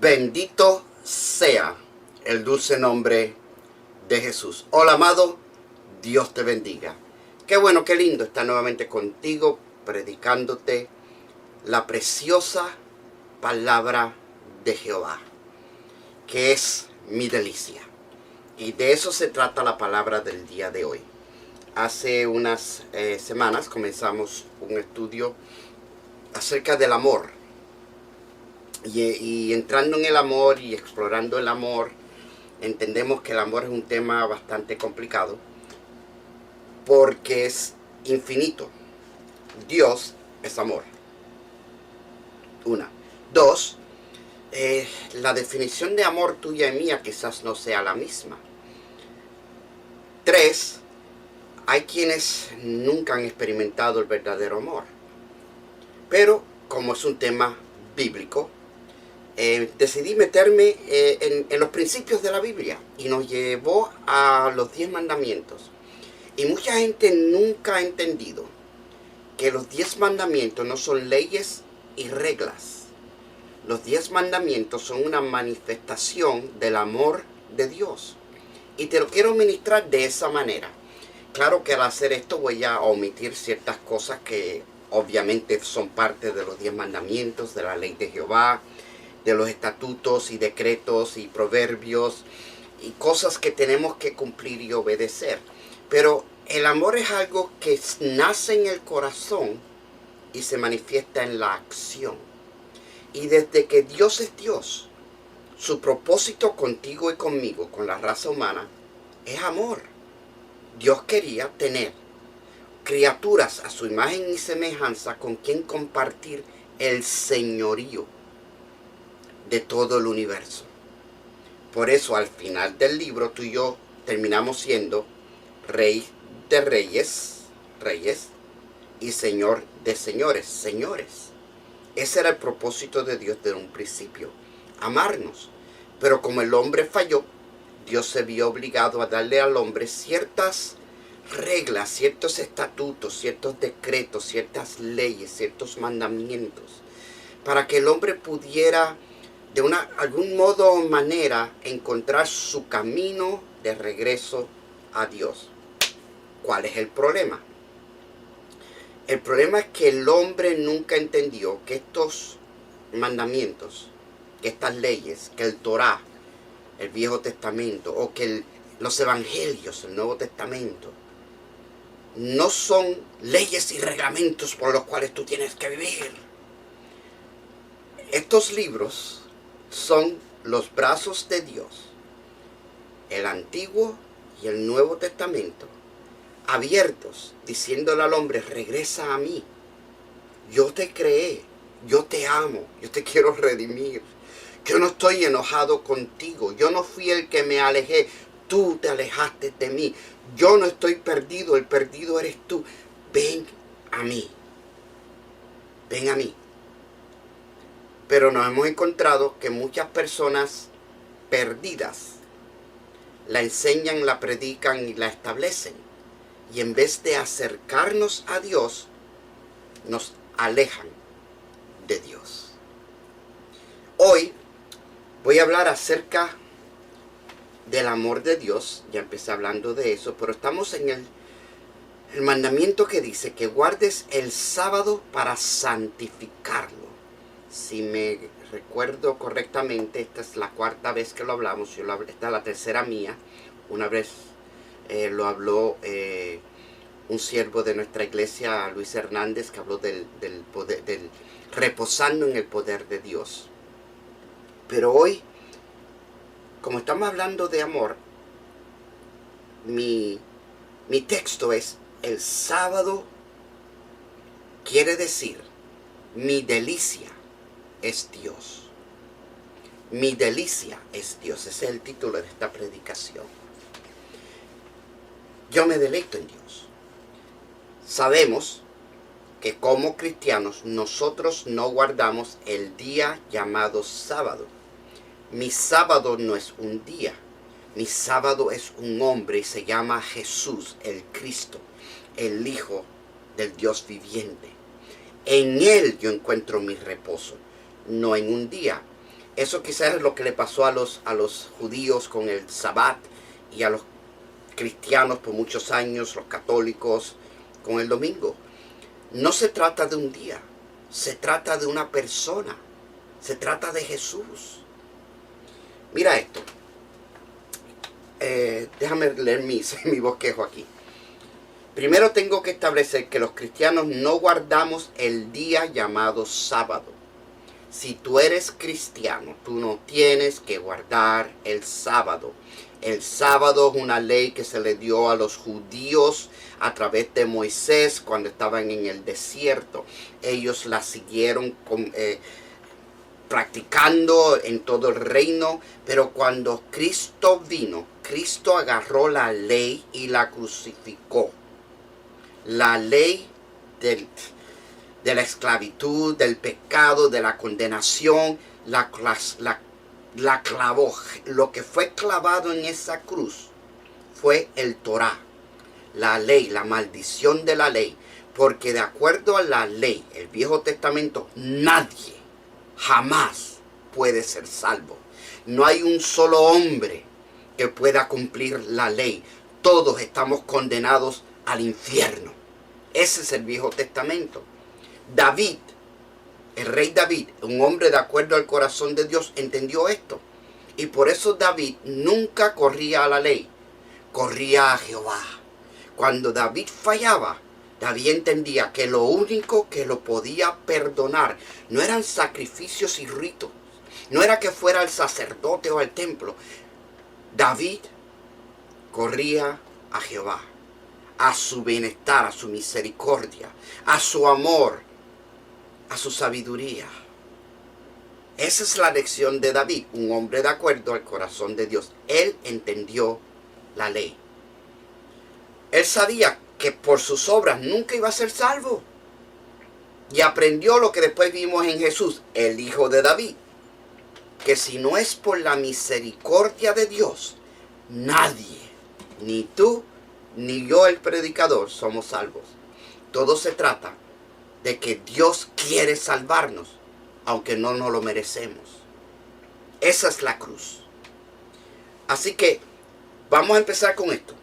Bendito sea el dulce nombre de Jesús. Hola, amado, Dios te bendiga. Qué bueno, qué lindo estar nuevamente contigo, predicándote la preciosa palabra de Jehová, que es mi delicia. Y de eso se trata la palabra del día de hoy. Hace unas semanas comenzamos un estudio acerca del amor. Y entrando en el amor y explorando el amor, entendemos que el amor es un tema bastante complicado porque es infinito. Dios es amor. Una. Dos, la definición de amor tuya y mía quizás no sea la misma. Tres, hay quienes nunca han experimentado el verdadero amor. Pero como es un tema bíblico, decidí meterme en los principios de la Biblia y nos llevó a los 10 mandamientos. Y mucha gente nunca ha entendido que los 10 mandamientos no son leyes y reglas. Los 10 mandamientos son una manifestación del amor de Dios. Y te lo quiero ministrar de esa manera. Claro que al hacer esto voy a omitir ciertas cosas que obviamente son parte de los 10 mandamientos, de la ley de Jehová, de los estatutos y decretos y proverbios y cosas que tenemos que cumplir y obedecer. Pero el amor es algo que nace en el corazón y se manifiesta en la acción. Y desde que Dios es Dios, su propósito contigo y conmigo, con la raza humana, es amor. Dios quería tener criaturas a su imagen y semejanza con quien compartir el señorío de todo el universo. Por eso al final del libro tú y yo terminamos siendo rey de reyes, y señor de señores, señores. Ese era el propósito de Dios desde un principio, amarnos. Pero como el hombre falló, Dios se vio obligado a darle al hombre ciertas reglas, ciertos estatutos, ciertos decretos, ciertas leyes, ciertos mandamientos, para que el hombre pudiera de algún modo o manera encontrar su camino de regreso a Dios. ¿Cuál es el problema? El problema es que el hombre nunca entendió que estos mandamientos, que estas leyes, que el Torá, el Viejo Testamento, o que los Evangelios, el Nuevo Testamento, no son leyes y reglamentos por los cuales tú tienes que vivir. Estos libros son los brazos de Dios, el Antiguo y el Nuevo Testamento, abiertos, diciéndole al hombre: regresa a mí, yo te creé, yo te amo, yo te quiero redimir, yo no estoy enojado contigo, yo no fui el que me alejé, tú te alejaste de mí, yo no estoy perdido, el perdido eres tú, ven a mí, ven a mí. Pero nos hemos encontrado que muchas personas perdidas la enseñan, la predican y la establecen. Y en vez de acercarnos a Dios, nos alejan de Dios. Hoy voy a hablar acerca del amor de Dios. Ya empecé hablando de eso, pero estamos en el mandamiento que dice que guardes el sábado para santificarlo. Si me recuerdo correctamente, esta es la 4ª vez que lo hablamos. Esta es la 3ª mía. Una vez lo habló un siervo de nuestra iglesia, Luis Hernández, que habló del poder, reposando en el poder de Dios. Pero hoy, como estamos hablando de amor, mi texto es: el sábado quiere decir mi delicia es Dios. Mi delicia es Dios. Ese es el título de esta predicación. Yo me deleito en Dios. Sabemos que como cristianos nosotros no guardamos el día llamado sábado. Mi sábado no es un día. Mi sábado es un hombre y se llama Jesús, el Cristo, el Hijo del Dios viviente. En Él yo encuentro mi reposo, no en un día. Eso quizás es lo que le pasó a los judíos con el Sabbat y a los cristianos por muchos años, los católicos, con el domingo. No se trata de un día, se trata de una persona, se trata de Jesús. Mira esto. Déjame leer mi bosquejo aquí. Primero tengo que establecer que los cristianos no guardamos el día llamado sábado. Si tú eres cristiano, tú no tienes que guardar el sábado. El sábado es una ley que se le dio a los judíos a través de Moisés cuando estaban en el desierto. Ellos la siguieron practicando en todo el reino, pero cuando Cristo vino, Cristo agarró la ley y la crucificó. La ley de la esclavitud, del pecado, de la condenación, la clavó. Lo que fue clavado en esa cruz fue el Torá, la ley, la maldición de la ley. Porque de acuerdo a la ley, el Viejo Testamento, nadie jamás puede ser salvo. No hay un solo hombre que pueda cumplir la ley. Todos estamos condenados al infierno. Ese es el Viejo Testamento. David, el rey David, un hombre de acuerdo al corazón de Dios, entendió esto. Y por eso David nunca corría a la ley, corría a Jehová. Cuando David fallaba, David entendía que lo único que lo podía perdonar no eran sacrificios y ritos. No era que fuera al sacerdote o al templo. David corría a Jehová, a su bienestar, a su misericordia, a su amor, a su sabiduría. Esa es la lección de David, un hombre de acuerdo al corazón de Dios. Él entendió la ley. Él sabía que por sus obras nunca iba a ser salvo. Y aprendió lo que después vimos en Jesús, el hijo de David. Que si no es por la misericordia de Dios, nadie, ni tú, ni yo el predicador, somos salvos. Todo se trata de que Dios quiere salvarnos, aunque no nos lo merecemos. Esa es la cruz. Así que vamos a empezar con esto.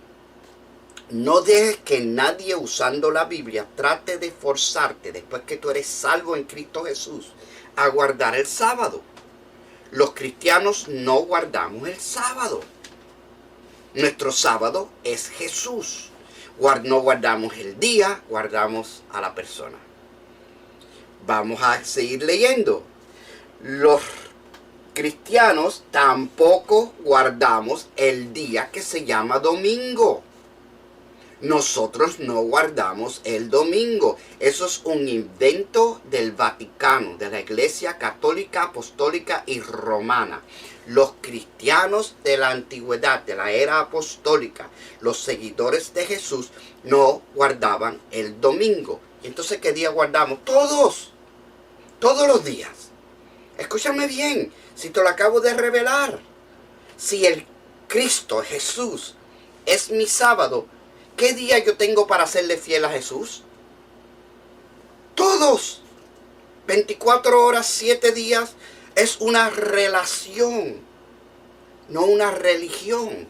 No dejes que nadie usando la Biblia trate de forzarte, después que tú eres salvo en Cristo Jesús, a guardar el sábado. Los cristianos no guardamos el sábado. Nuestro sábado es Jesús. No guardamos el día, guardamos a la persona. Vamos a seguir leyendo. Los cristianos tampoco guardamos el día que se llama domingo. Nosotros no guardamos el domingo. Eso es un invento del Vaticano, de la Iglesia Católica, Apostólica y Romana. Los cristianos de la antigüedad, de la era apostólica, los seguidores de Jesús, no guardaban el domingo. ¿Y entonces qué día guardamos? Todos los días. Escúchame bien, si te lo acabo de revelar. Si el Cristo, Jesús, es mi sábado, ¿qué día yo tengo para serle fiel a Jesús? Todos. 24 horas, 7 días. Es una relación, no una religión.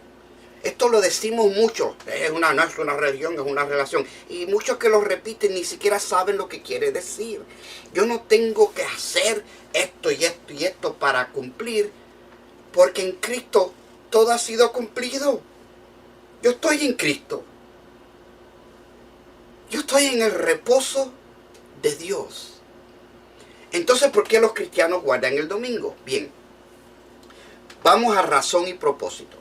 Esto lo decimos mucho. No es una religión, es una relación. Y muchos que lo repiten ni siquiera saben lo que quiere decir. Yo no tengo que hacer esto y esto y esto para cumplir, porque en Cristo todo ha sido cumplido. Yo estoy en Cristo. Yo estoy en el reposo de Dios. Entonces, ¿por qué los cristianos guardan el domingo? Bien, vamos a razón y propósito.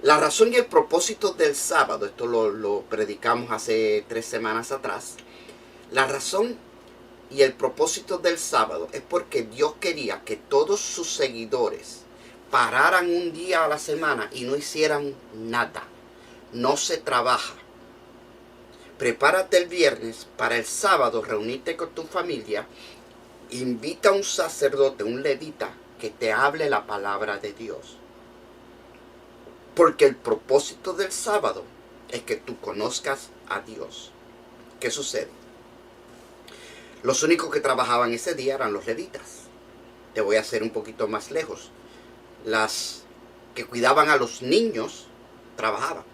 La razón y el propósito del sábado, esto lo predicamos hace 3 semanas atrás. La razón y el propósito del sábado es porque Dios quería que todos sus seguidores pararan un día a la semana y no hicieran nada. No se trabaja. Prepárate el viernes para el sábado, reunirte con tu familia. Invita a un sacerdote, un levita, que te hable la palabra de Dios. Porque el propósito del sábado es que tú conozcas a Dios. ¿Qué sucede? Los únicos que trabajaban ese día eran los levitas. Te voy a hacer un poquito más lejos. Las que cuidaban a los niños trabajaban.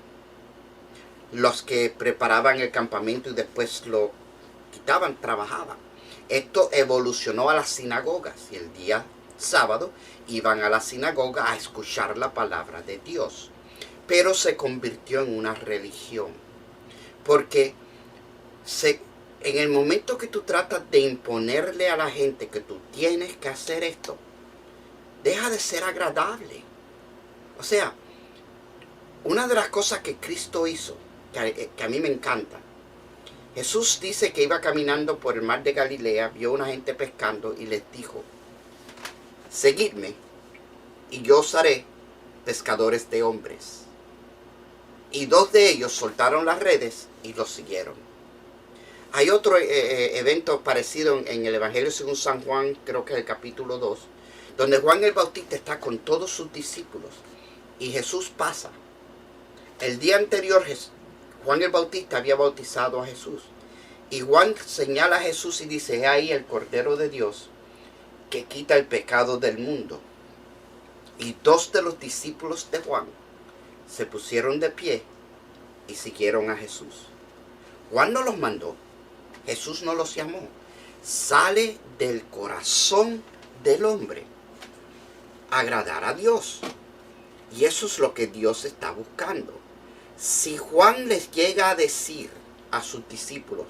Los que preparaban el campamento y después lo quitaban, trabajaban. Esto evolucionó a las sinagogas y el día sábado iban a la sinagoga a escuchar la palabra de Dios. Pero se convirtió en una religión. Porque en el momento que tú tratas de imponerle a la gente que tú tienes que hacer esto, deja de ser agradable. O sea, una de las cosas que Cristo hizo, que a mí me encanta, Jesús dice que iba caminando por el mar de Galilea, vio a una gente pescando y les dijo, seguidme y yo os haré pescadores de hombres. Y 2 de ellos soltaron las redes y los siguieron. Hay otro evento parecido en el Evangelio según San Juan, creo que es el capítulo 2, donde Juan el Bautista está con todos sus discípulos y Jesús pasa. El día anterior Juan el Bautista había bautizado a Jesús y Juan señala a Jesús y dice, he ahí el Cordero de Dios que quita el pecado del mundo. Y 2 de los discípulos de Juan se pusieron de pie y siguieron a Jesús. Juan no los mandó, Jesús no los llamó. Sale del corazón del hombre agradar a Dios. Y eso es lo que Dios está buscando. Si Juan les llega a decir a sus discípulos,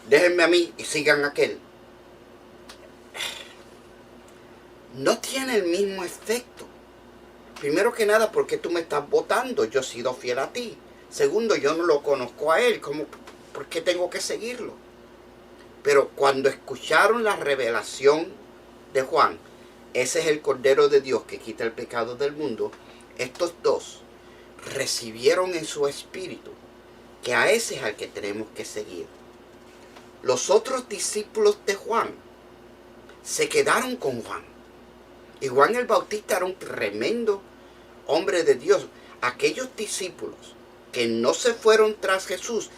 déjenme a mí y sigan a aquel, no tiene el mismo efecto. Primero que nada, ¿por qué tú me estás votando? Yo he sido fiel a ti. Segundo, yo no lo conozco a él. ¿Por qué tengo que seguirlo? Pero cuando escucharon la revelación de Juan, ese es el Cordero de Dios que quita el pecado del mundo, estos 2 recibieron en su espíritu que a ese es al que tenemos que seguir. Los otros discípulos de Juan se quedaron con Juan. Y Juan el Bautista era un tremendo hombre de Dios. Aquellos discípulos que no se fueron tras Jesús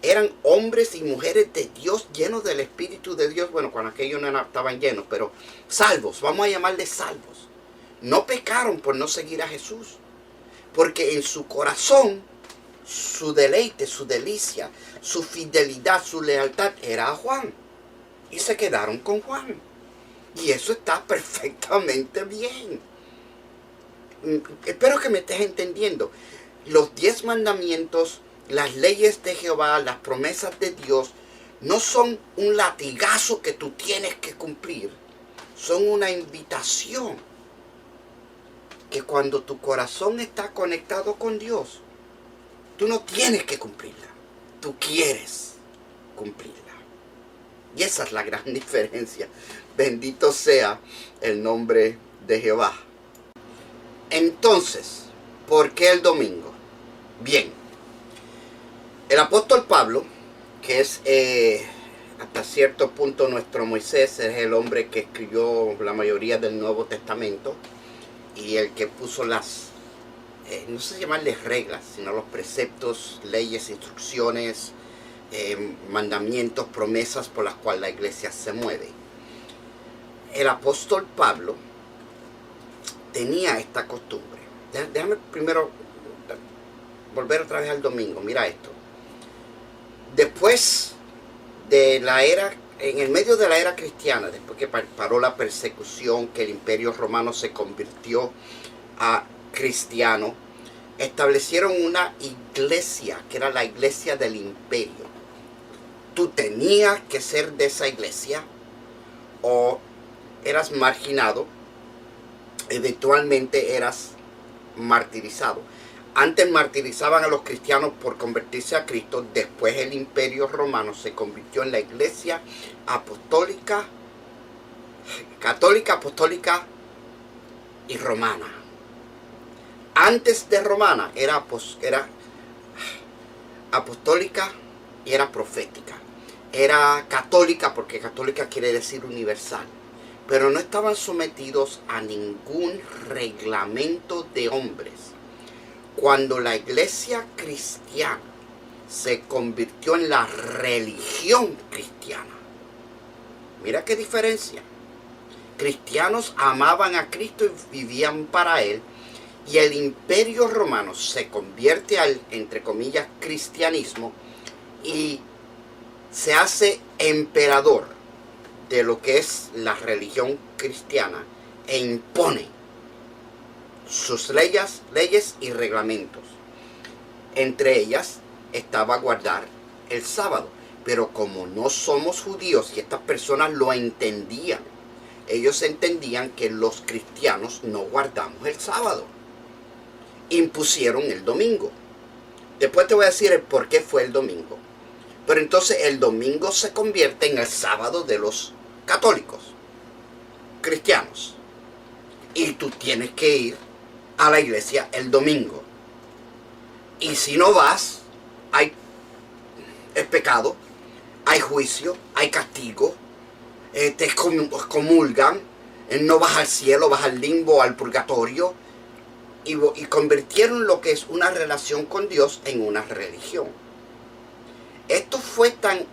eran hombres y mujeres de Dios llenos del Espíritu de Dios. Bueno, cuando aquellos no estaban llenos, pero salvos, vamos a llamarles salvos. No pecaron por no seguir a Jesús. Porque en su corazón, su deleite, su delicia, su fidelidad, su lealtad era a Juan. Y se quedaron con Juan. Y eso está perfectamente bien. Espero que me estés entendiendo. Los 10 mandamientos, las leyes de Jehová, las promesas de Dios, no son un latigazo que tú tienes que cumplir. Son una invitación. Que cuando tu corazón está conectado con Dios, tú no tienes que cumplirla. Tú quieres cumplirla. Y esa es la gran diferencia. Bendito sea el nombre de Jehová. Entonces, ¿por qué el domingo? Bien, el apóstol Pablo, que es hasta cierto punto nuestro Moisés, es el hombre que escribió la mayoría del Nuevo Testamento y el que puso las, no sé llamarles reglas, sino los preceptos, leyes, instrucciones, mandamientos, promesas por las cuales la iglesia se mueve. El apóstol Pablo tenía esta costumbre. Déjame primero volver otra vez al domingo. Mira esto. Después de la era, en el medio de la era cristiana, después que paró la persecución, que el imperio romano se convirtió a cristiano, establecieron una iglesia, que era la iglesia del imperio. Tú tenías que ser de esa iglesia o eras marginado, eventualmente eras martirizado. Antes martirizaban a los cristianos por convertirse a Cristo, después el imperio romano se convirtió en la iglesia apostólica, católica, apostólica y romana. Antes de romana era apostólica y era profética. Era católica porque católica quiere decir universal. Pero no estaban sometidos a ningún reglamento de hombres. Cuando la iglesia cristiana se convirtió en la religión cristiana, mira qué diferencia. cristianos amaban a Cristo y vivían para Él, y el imperio romano se convierte al, entre comillas, cristianismo, y se hace emperador de lo que es la religión cristiana e impone sus leyes y reglamentos. Entre ellas estaba guardar el sábado. Pero como no somos judíos y estas personas lo entendían, ellos entendían que los cristianos no guardamos el sábado. Impusieron el domingo. Después te voy a decir el por qué fue el domingo. Pero entonces el domingo se convierte en el sábado de los católicos, cristianos. Y tú tienes que ir a la iglesia el domingo. Y si no vas, es pecado, hay juicio, hay castigo, te excomulgan, no vas al cielo, vas al limbo, al purgatorio. Y convirtieron lo que es una relación con Dios en una religión. Esto fue tan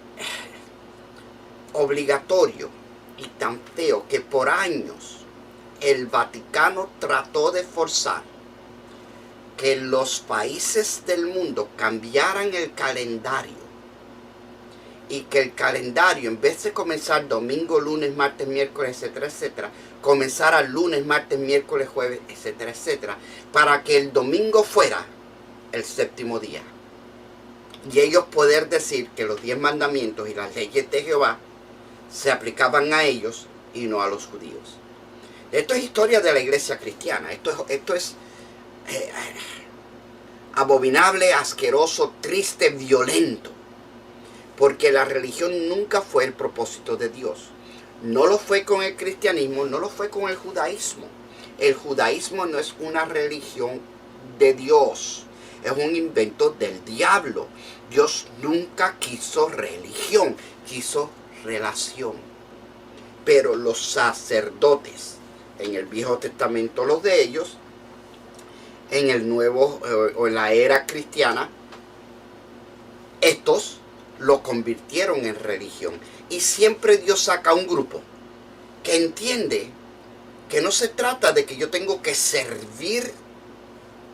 obligatorio y tan feo que por años el Vaticano trató de forzar que los países del mundo cambiaran el calendario, y que el calendario, en vez de comenzar domingo, lunes, martes, miércoles, etcétera, etcétera, comenzara lunes, martes, miércoles, jueves, etcétera, etcétera, para que el domingo fuera el séptimo día. Y ellos poder decir que los 10 mandamientos y las leyes de Jehová se aplicaban a ellos y no a los judíos. Esto es historia de la iglesia cristiana. Esto es abominable, asqueroso, triste, violento. Porque la religión nunca fue el propósito de Dios. No lo fue con el cristianismo, no lo fue con el judaísmo. El judaísmo no es una religión de Dios. Es un invento del diablo. Dios nunca quiso religión, quiso relación. Pero los sacerdotes, en el Viejo Testamento los de ellos, en el Nuevo o en la era cristiana, estos lo convirtieron en religión. Y siempre Dios saca un grupo que entiende que no se trata de que yo tengo que servir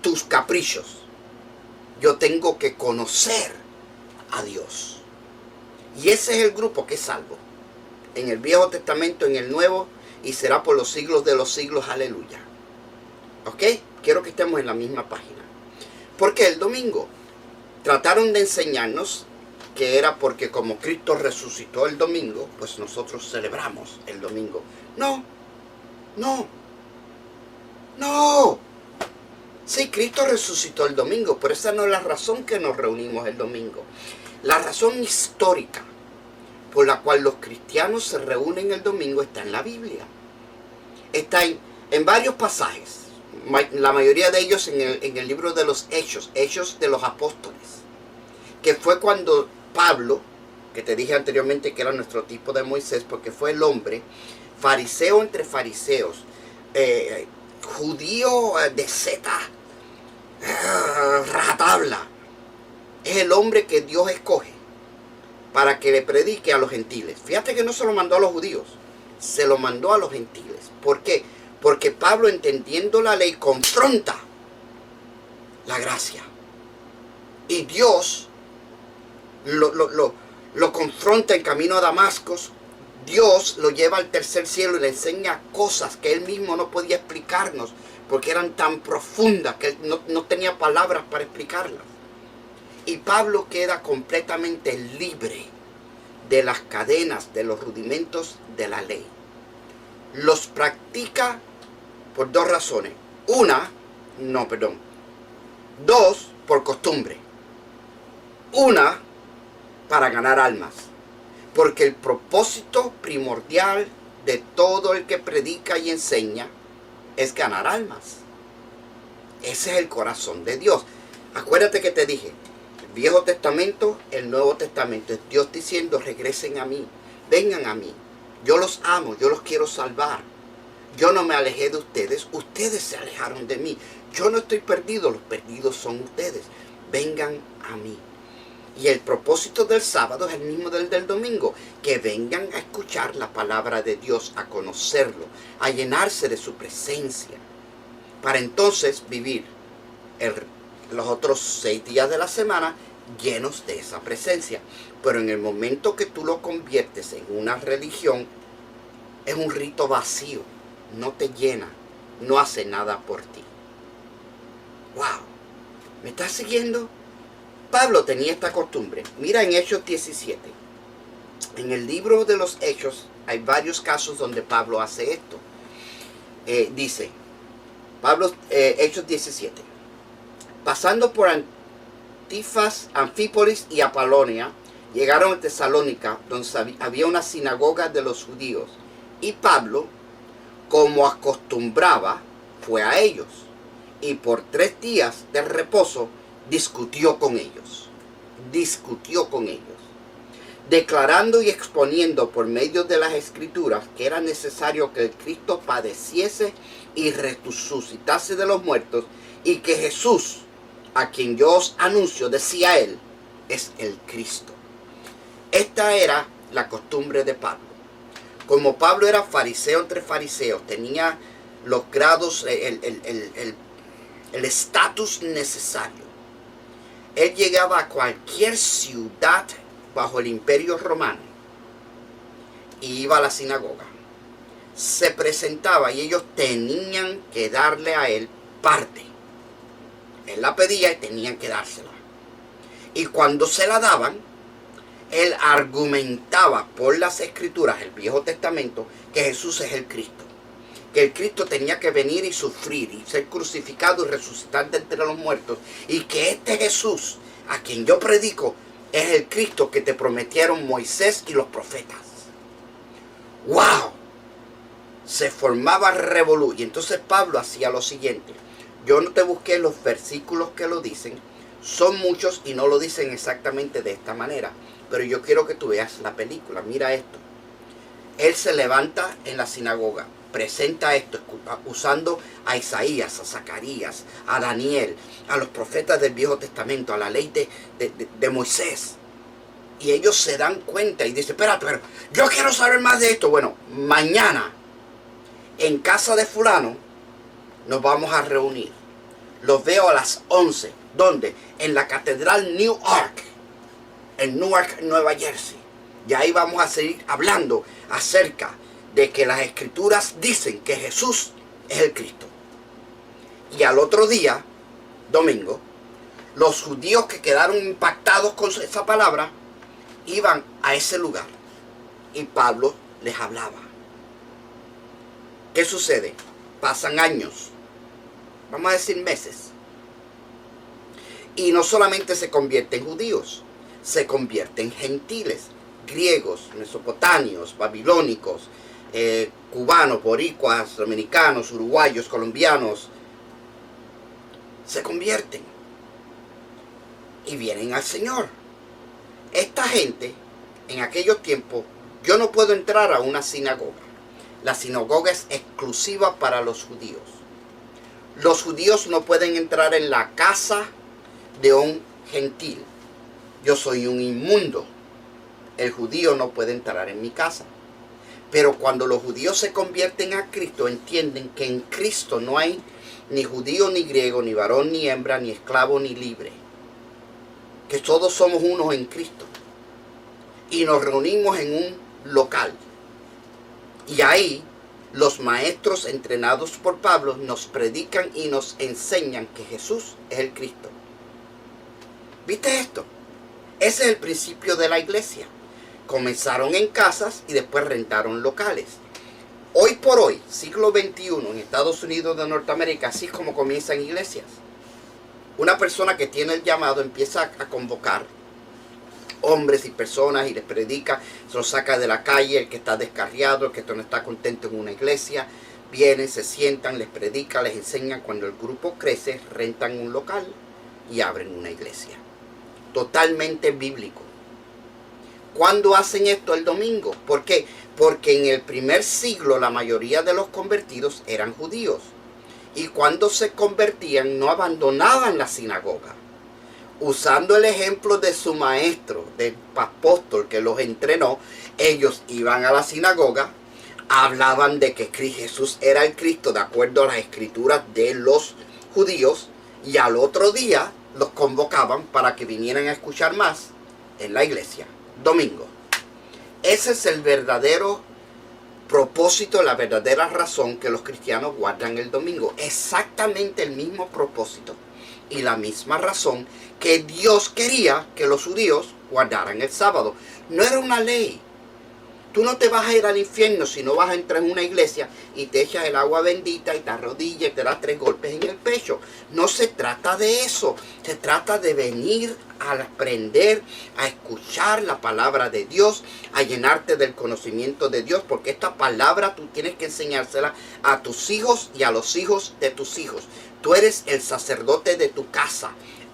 tus caprichos. Yo tengo que conocer a Dios. Y ese es el grupo que es salvo. En el Viejo Testamento, en el Nuevo, y será por los siglos de los siglos. Aleluya. ¿Ok? Quiero que estemos en la misma página. Porque el domingo trataron de enseñarnos que era porque como Cristo resucitó el domingo, pues nosotros celebramos el domingo. No, no, no. Sí, Cristo resucitó el domingo, pero esa no es la razón que nos reunimos el domingo. La razón histórica por la cual los cristianos se reúnen el domingo está en la Biblia. Está en varios pasajes. La mayoría de ellos en el libro de los Hechos de los Apóstoles. Que fue cuando Pablo, que te dije anteriormente que era nuestro tipo de Moisés, porque fue el hombre fariseo entre fariseos, judío de zeta, rajatabla. Es el hombre que Dios escoge para que le predique a los gentiles. Fíjate que no se lo mandó a los judíos, se lo mandó a los gentiles. ¿Por qué? Porque Pablo, entendiendo la ley, confronta la gracia. Y Dios lo confronta en camino a Damasco. Dios lo lleva al tercer cielo y le enseña cosas que él mismo no podía explicarnos porque eran tan profundas que él no tenía palabras para explicarlas. Y Pablo queda completamente libre de las cadenas, de los rudimentos de la ley. Los practica por dos razones. Dos, por costumbre. Una, para ganar almas. Porque el propósito primordial de todo el que predica y enseña es ganar almas. Ese es el corazón de Dios. Acuérdate que te dije, el Viejo Testamento, el Nuevo Testamento, es Dios diciendo, regresen a mí, vengan a mí. Yo los amo, yo los quiero salvar. Yo no me alejé de ustedes, ustedes se alejaron de mí. Yo no estoy perdido, los perdidos son ustedes. Vengan a mí. Y el propósito del sábado es el mismo del domingo, que vengan a escuchar la palabra de Dios, a conocerlo, a llenarse de su presencia, para entonces vivir los otros 6 días de la semana llenos de esa presencia. Pero en el momento que tú lo conviertes en una religión, es un rito vacío, no te llena, no hace nada por ti. ¡Wow! ¿Me estás siguiendo? Pablo tenía esta costumbre. Mira en Hechos 17. En el libro de los Hechos hay varios casos donde Pablo hace esto. Dice, Hechos 17. Pasando por Anfípolis y Apolonia, llegaron a Tesalónica, donde había una sinagoga de los judíos. Y Pablo, como acostumbraba, fue a ellos. Y por 3 días de reposo, discutió con ellos, declarando y exponiendo por medio de las escrituras que era necesario que el Cristo padeciese y resucitase de los muertos, y que Jesús, a quien yo os anuncio, decía él, es el Cristo. Esta era la costumbre de Pablo. Como Pablo era fariseo entre fariseos, tenía los grados, el estatus necesario. Él llegaba a cualquier ciudad bajo el imperio romano y iba a la sinagoga. Se presentaba y ellos tenían que darle a él parte. Él la pedía y tenían que dársela. Y cuando se la daban, él argumentaba por las escrituras, el Viejo Testamento, que Jesús es el Cristo. Que el Cristo tenía que venir y sufrir y ser crucificado y resucitar de entre los muertos. Y que este Jesús, a quien yo predico, es el Cristo que te prometieron Moisés y los profetas. ¡Wow! Se formaba revolú. Y entonces Pablo hacía lo siguiente. Yo no te busqué los versículos que lo dicen. Son muchos y no lo dicen exactamente de esta manera. Pero yo quiero que tú veas la película. Mira esto. Él se levanta en la sinagoga. Presenta esto usando a Isaías, a Zacarías, a Daniel, a los profetas del Viejo Testamento, a la ley de Moisés. Y ellos se dan cuenta y dicen, espérate, pero yo quiero saber más de esto. Bueno, mañana en casa de fulano nos vamos a reunir. Los veo a las 11. ¿Dónde? En la Catedral Newark, en Newark, Nueva Jersey. Y ahí vamos a seguir hablando acerca de que las escrituras dicen que Jesús es el Cristo. Y al otro día, domingo, los judíos que quedaron impactados con esa palabra iban a ese lugar y Pablo les hablaba. ¿Qué sucede? Pasan años, vamos a decir meses, y no solamente se convierten judíos, se convierten gentiles, griegos, mesopotamios, babilónicos, cubanos, boricuas, dominicanos, uruguayos, colombianos. Se convierten y vienen al Señor. Esta gente, en aquellos tiempos, yo no puedo entrar a una sinagoga. La sinagoga es exclusiva para los judíos. Los judíos no pueden entrar en la casa de un gentil. Yo soy un inmundo. El judío no puede entrar en mi casa. Pero cuando los judíos se convierten a Cristo, entienden que en Cristo no hay ni judío ni griego, ni varón ni hembra, ni esclavo ni libre. Que todos somos unos en Cristo. Y nos reunimos en un local. Y ahí los maestros entrenados por Pablo nos predican y nos enseñan que Jesús es el Cristo. ¿Viste esto? Ese es el principio de la iglesia. Comenzaron en casas y después rentaron locales. Hoy por hoy, siglo XXI, en Estados Unidos de Norteamérica, así es como comienzan iglesias. Una persona que tiene el llamado empieza a convocar hombres y personas y les predica, se los saca de la calle, el que está descarriado, el que no está contento en una iglesia, vienen, se sientan, les predica, les enseñan. Cuando el grupo crece, rentan un local y abren una iglesia. Totalmente bíblico. ¿Cuándo hacen esto? El domingo. ¿Por qué? Porque en el primer siglo la mayoría de los convertidos eran judíos. Y cuando se convertían no abandonaban la sinagoga. usando el ejemplo de su maestro, del apóstol que los entrenó, ellos iban a la sinagoga, hablaban de que Jesús era el Cristo de acuerdo a las escrituras de los judíos, y al otro día los convocaban para que vinieran a escuchar más en la iglesia, domingo. Ese es el verdadero propósito, la verdadera razón que los cristianos guardan el domingo. Exactamente el mismo propósito y la misma razón que Dios quería que los judíos guardaran el sábado. No era una ley. Tú no te vas a ir al infierno si no vas a entrar en una iglesia y te echas el agua bendita y te arrodillas y te das 3 golpes en el pecho. No se trata de eso. Se trata de venir a aprender, a escuchar la palabra de Dios, a llenarte del conocimiento de Dios, porque esta palabra tú tienes que enseñársela a tus hijos y a los hijos de tus hijos. Tú eres el sacerdote de tu casa,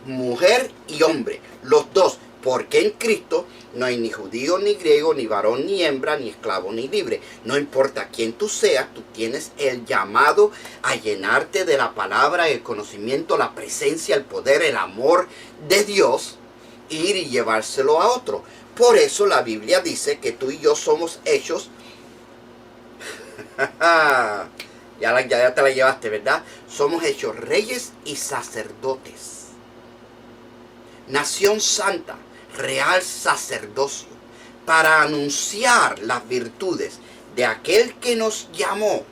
mujer y hombre, los dos. Porque en Cristo no hay ni judío ni griego, ni varón ni hembra, ni esclavo ni libre. No importa quién tú seas, tú tienes el llamado a llenarte de la palabra, el conocimiento, la presencia, el poder, el amor de Dios, ir y llevárselo a otro. Por eso la Biblia dice que tú y yo somos hechos... ya te la llevaste, ¿verdad? Somos hechos reyes y sacerdotes. Nación santa, real sacerdocio, para anunciar las virtudes de aquel que nos llamó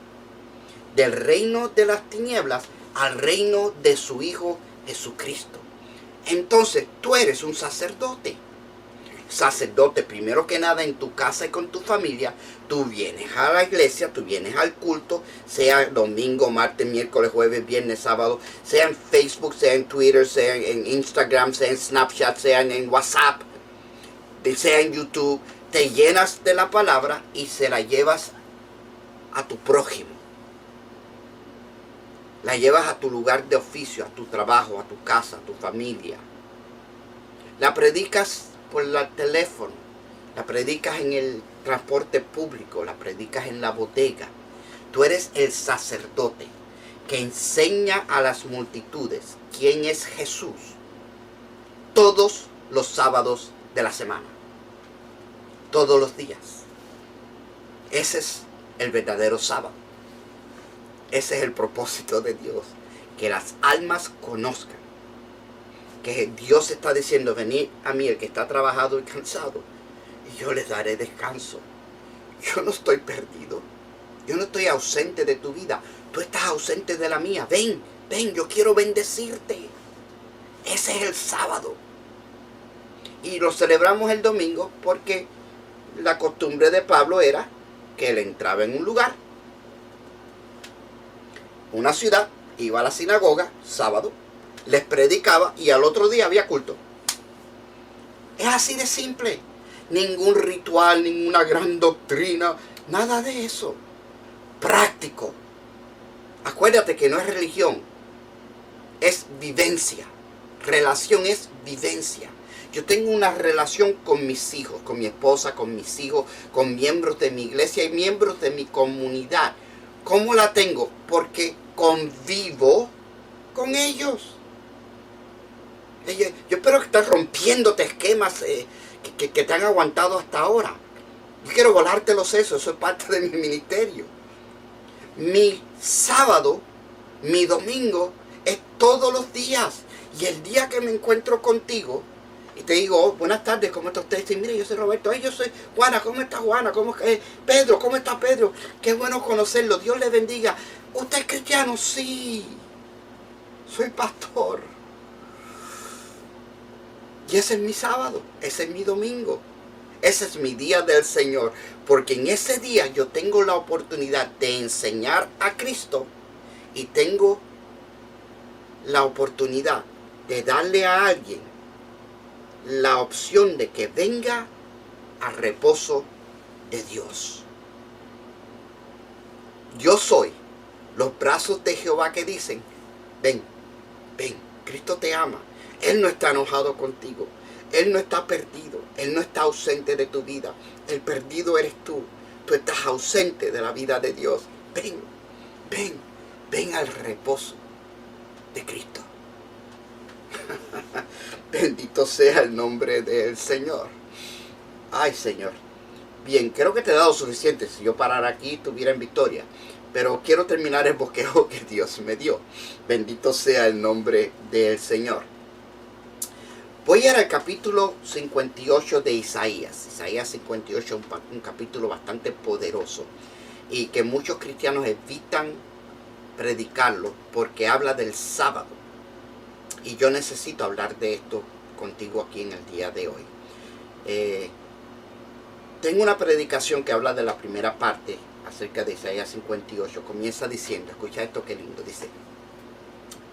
del reino de las tinieblas al reino de su Hijo Jesucristo. Entonces tú eres un sacerdote. Sacerdote, primero que nada, en tu casa y con tu familia. Tú vienes a la iglesia, tú vienes al culto, sea domingo, martes, miércoles, jueves, viernes, sábado, sea en Facebook, sea en Twitter, sea en Instagram, sea en Snapchat, sea en WhatsApp, sea en YouTube. Te llenas de la palabra y se la llevas a tu prójimo. La llevas a tu lugar de oficio, a tu trabajo, a tu casa, a tu familia. La predicas por el teléfono, la predicas en el transporte público, la predicas en la bodega. Tú eres el sacerdote que enseña a las multitudes quién es Jesús todos los sábados de la semana, todos los días. Ese es el verdadero sábado. Ese es el propósito de Dios, que las almas conozcan que Dios está diciendo: venid a mí el que está trabajado y cansado, y yo les daré descanso. Yo no estoy perdido, yo no estoy ausente de tu vida, tú estás ausente de la mía. Ven, ven, yo quiero bendecirte. Ese es el sábado. Y lo celebramos el domingo porque la costumbre de Pablo era que él entraba en un lugar, una ciudad, iba a la sinagoga sábado, les predicaba y al otro día había culto. Es así de simple. Ningún ritual, ninguna gran doctrina, nada de eso. Práctico. Acuérdate que no es religión, es vivencia. Relación es vivencia. Yo tengo una relación con mis hijos, con mi esposa, con mis hijos, con miembros de mi iglesia y miembros de mi comunidad. ¿Cómo la tengo? Porque convivo con ellos. Yo espero que estás rompiéndote esquemas que te han aguantado hasta ahora. Yo quiero volarte los sesos, eso es parte de mi ministerio. Mi sábado, mi domingo, es todos los días. Y el día que me encuentro contigo y te digo: oh, buenas tardes, ¿cómo está usted? Y mire, yo soy Roberto. Yo soy Juana, ¿cómo está Juana? Pedro, ¿cómo está Pedro? Qué bueno conocerlo, Dios le bendiga. ¿Usted es cristiano? Sí, soy pastor. Y ese es mi sábado, ese es mi domingo, ese es mi día del Señor. Porque en ese día yo tengo la oportunidad de enseñar a Cristo y tengo la oportunidad de darle a alguien la opción de que venga al reposo de Dios. Yo soy los brazos de Jehová que dicen: ven, ven, Cristo te ama. Él no está enojado contigo. Él no está perdido. Él no está ausente de tu vida. El perdido eres tú. Tú estás ausente de la vida de Dios. Ven, ven, ven al reposo de Cristo. Bendito sea el nombre del Señor. Ay, Señor. Bien, creo que te he dado suficiente. Si yo parara aquí, estuviera en victoria. Pero quiero terminar el bosquejo que Dios me dio. Bendito sea el nombre del Señor. Voy a ir al capítulo 58 de Isaías. Isaías 58 es un capítulo bastante poderoso y que muchos cristianos evitan predicarlo porque habla del sábado. Y yo necesito hablar de esto contigo aquí en el día de hoy. Tengo una predicación que habla de la primera parte acerca de Isaías 58. Comienza diciendo, escucha esto que lindo, dice: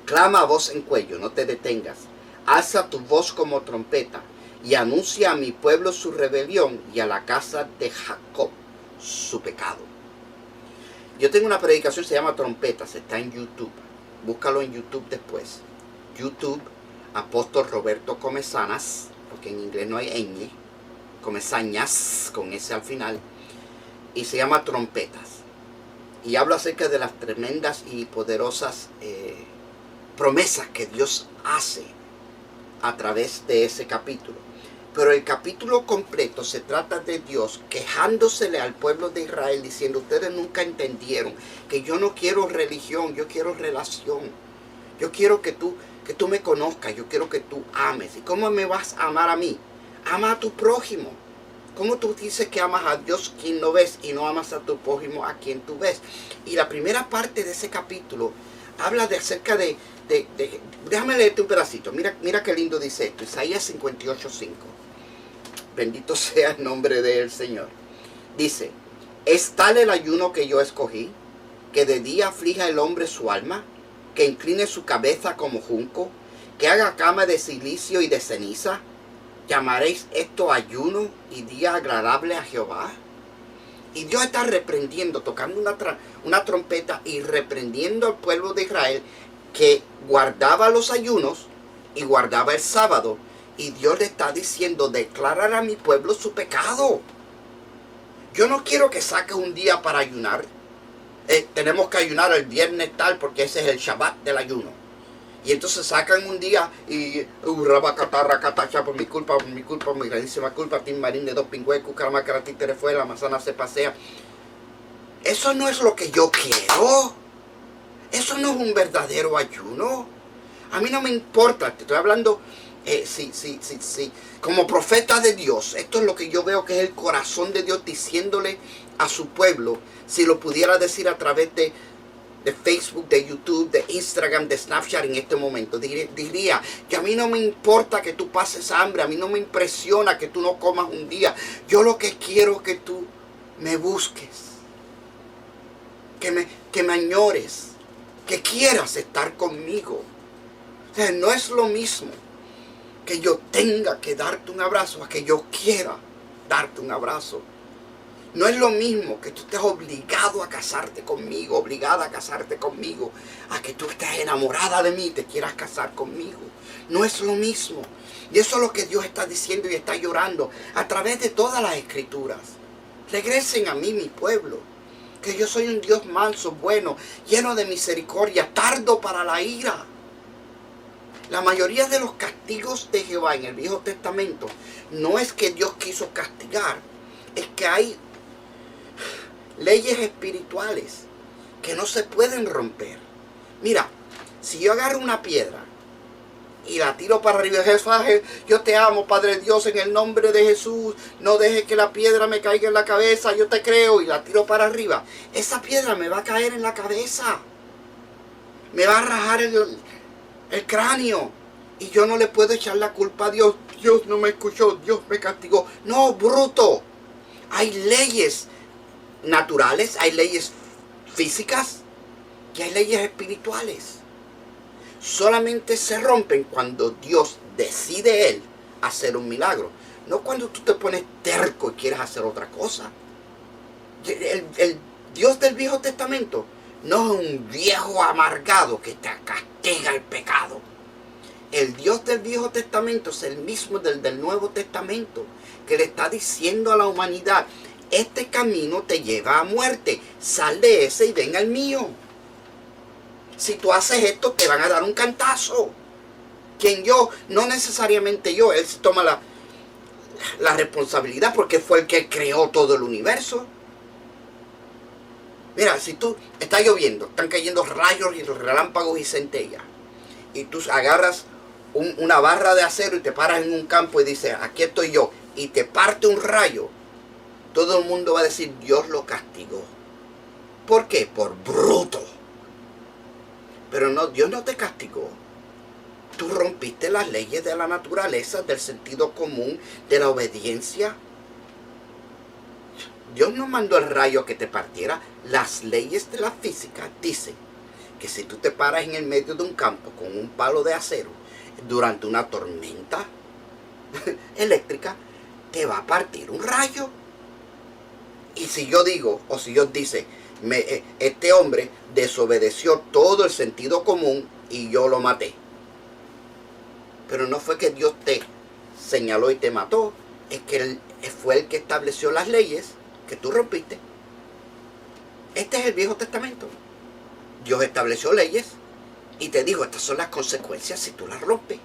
clama a voz en cuello, no te detengas. Alza tu voz como trompeta y anuncia a mi pueblo su rebelión y a la casa de Jacob su pecado. Yo tengo una predicación, se llama Trompetas, está en YouTube. Búscalo en YouTube después. YouTube, Apóstol Roberto Comesañas, porque en inglés no hay ñ, Comesañas, con ese al final, y se llama Trompetas. Y hablo acerca de las tremendas y poderosas promesas que Dios hace a través de ese capítulo. Pero el capítulo completo se trata de Dios quejándosele al pueblo de Israel, diciendo: ustedes nunca entendieron que yo no quiero religión, yo quiero relación. Yo quiero que tú me conozcas, yo quiero que tú ames. ¿Y cómo me vas a amar a mí? Ama a tu prójimo. ¿Cómo tú dices que amas a Dios quien no ves y no amas a tu prójimo a quien tú ves? Y la primera parte de ese capítulo habla de acerca de déjame leerte un pedacito. Mira qué lindo dice esto. Isaías 58:5. Bendito sea el nombre del Señor. Dice: ¿es tal el ayuno que yo escogí, que de día aflija el hombre su alma, que incline su cabeza como junco, que haga cama de silicio y de ceniza? ¿Llamaréis esto ayuno y día agradable a Jehová? Y Dios está reprendiendo, tocando una trompeta y reprendiendo al pueblo de Israel que guardaba los ayunos y guardaba el sábado. Y Dios le está diciendo: declarar a mi pueblo su pecado. Yo no quiero que saque un día para ayunar. Tenemos que ayunar el viernes tal porque ese es el Shabbat del ayuno. Y entonces sacan un día y por mi grandísima culpa, Tim Marín de dos pingües, cucaramacaratí fue, la manzana se pasea. Eso no es lo que yo quiero. Eso no es un verdadero ayuno. A mí no me importa, te estoy hablando como profeta de Dios. Esto es lo que yo veo que es el corazón de Dios diciéndole a su pueblo. Si lo pudiera decir a través de Facebook, de YouTube, de Instagram, de Snapchat en este momento, diría que a mí no me importa que tú pases hambre, a mí no me impresiona que tú no comas un día. Yo lo que quiero es que tú me busques, que me añores, que quieras estar conmigo. O sea, no es lo mismo que yo tenga que darte un abrazo a que yo quiera darte un abrazo. No es lo mismo que tú estés obligado a casarte conmigo, obligada a casarte conmigo, a que tú estés enamorada de mí y te quieras casar conmigo. No es lo mismo. Y eso es lo que Dios está diciendo y está llorando a través de todas las escrituras. Regresen a mí, mi pueblo, que yo soy un Dios manso, bueno, lleno de misericordia, tardo para la ira. La mayoría de los castigos de Jehová en el Viejo Testamento no es que Dios quiso castigar, es que hay leyes espirituales que no se pueden romper. Mira, si yo agarro una piedra y la tiro para arriba, Jesús, yo te amo, Padre Dios, en el nombre de Jesús, no dejes que la piedra me caiga en la cabeza, yo te creo, y la tiro para arriba, esa piedra me va a caer en la cabeza, me va a rajar el cráneo, y yo no le puedo echar la culpa a Dios. Dios no me escuchó, Dios me castigó. No, bruto. Hay leyes naturales, hay leyes físicas y hay leyes espirituales. Solamente se rompen cuando Dios decide Él hacer un milagro. No cuando tú te pones terco y quieres hacer otra cosa. El Dios del Viejo Testamento no es un viejo amargado que te castiga el pecado. El Dios del Viejo Testamento es el mismo del Nuevo Testamento, que le está diciendo a la humanidad: este camino te lleva a muerte, sal de ese y ven al mío. Si tú haces esto, te van a dar un cantazo. quien yo, no necesariamente yo, él se toma la responsabilidad porque fue el que creó todo el universo. Mira, si tú está lloviendo, están cayendo rayos y relámpagos y centellas, y tú agarras una barra de acero y te paras en un campo y dices, aquí estoy yo, y te parte un rayo, todo el mundo va a decir, Dios lo castigó. ¿Por qué? Por bruto. Pero no, Dios no te castigó. Tú rompiste las leyes de la naturaleza, del sentido común, de la obediencia. Dios no mandó el rayo a que te partiera. Las leyes de la física dicen que si tú te paras en el medio de un campo con un palo de acero durante una tormenta eléctrica, te va a partir un rayo. Y si yo digo, o si Dios dice, este hombre desobedeció todo el sentido común y yo lo maté. Pero no fue que Dios te señaló y te mató, es que Él fue el que estableció las leyes que tú rompiste. Este es el Viejo Testamento. Dios estableció leyes y te dijo, estas son las consecuencias si tú las rompes.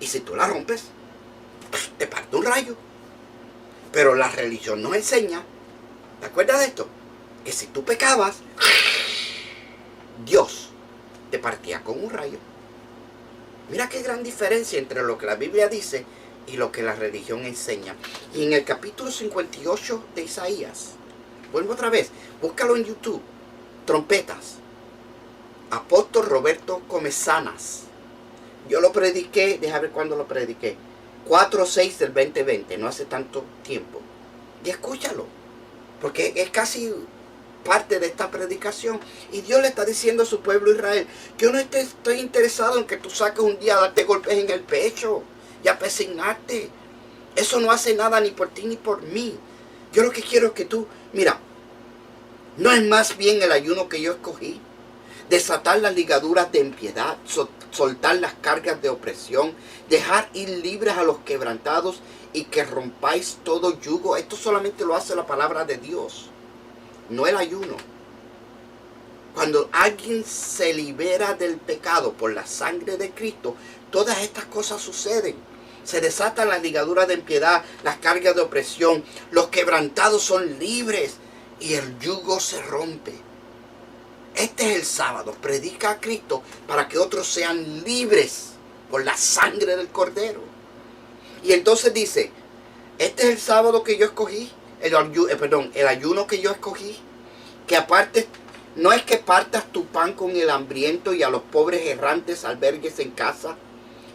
Y si tú las rompes, te parte un rayo. Pero la religión nos enseña, ¿te acuerdas de esto? Que si tú pecabas, Dios te partía con un rayo. Mira qué gran diferencia entre lo que la Biblia dice y lo que la religión enseña. Y en el capítulo 58 de Isaías, vuelvo otra vez, búscalo en YouTube, trompetas, apóstol Roberto Comesanas. Yo lo prediqué, déjame ver cuándo lo prediqué, 4/6 del 2020, no hace tanto tiempo. Y escúchalo, porque es casi parte de esta predicación. Y Dios le está diciendo a su pueblo Israel, yo no estoy interesado en que tú saques un día a darte golpes en el pecho y a pesignarte. Eso no hace nada ni por ti ni por mí. Yo lo que quiero es que tú, mira, no es más bien el ayuno que yo escogí, desatar las ligaduras de impiedad, soltar las cargas de opresión, dejar ir libres a los quebrantados y que rompáis todo yugo. Esto solamente lo hace la palabra de Dios, no el ayuno. Cuando alguien se libera del pecado por la sangre de Cristo, todas estas cosas suceden. Se desatan las ligaduras de impiedad, las cargas de opresión, los quebrantados son libres y el yugo se rompe. Este es el sábado, predica a Cristo para que otros sean libres por la sangre del Cordero. Y entonces dice, este es el sábado que yo escogí, el ayuno que yo escogí, que aparte, no es que partas tu pan con el hambriento y a los pobres errantes albergues en casa,